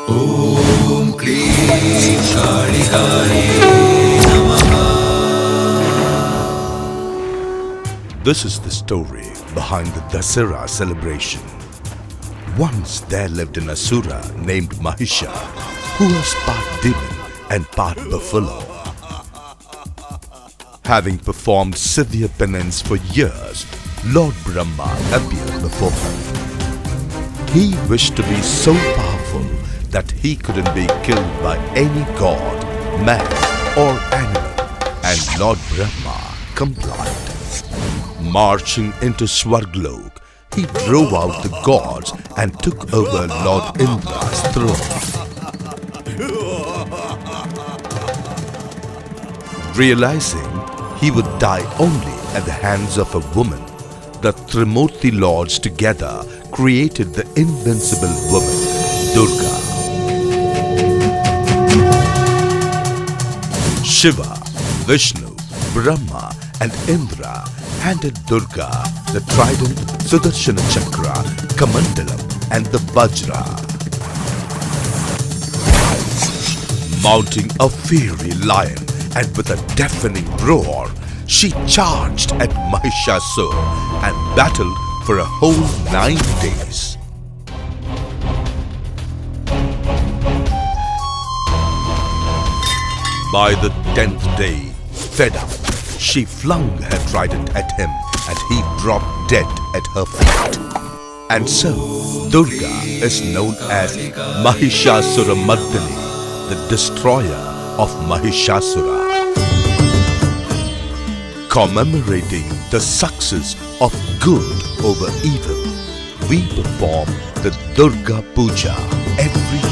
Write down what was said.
Om Klim Kalikaye Namaha. This is the story behind the Dasara celebration. Once there lived an Asura named Mahisha, who was part demon and part buffalo. Having performed severe penance for years, Lord Brahma appeared before him. He wished to be so powerful that he couldn't be killed by any god, man or animal, and Lord Brahma complied. Marching into Swarglok, he drove out the gods and took over Lord Indra's throne. Realizing he would die only at the hands of a woman, the Trimurti lords together created the invincible woman, Durga. Shiva, Vishnu, Brahma and Indra handed Durga the trident, Sudarshana Chakra, Kamandalam and the Vajra. Mounting a fiery lion and with a deafening roar, she charged at Mahishasura and battled for a whole 9 days. By the 10th day, fed up, she flung her trident at him and he dropped dead at her feet. And so, Durga is known as Mahishasura Mardini, the destroyer of Mahishasura. Commemorating the success of good over evil, we perform the Durga Puja every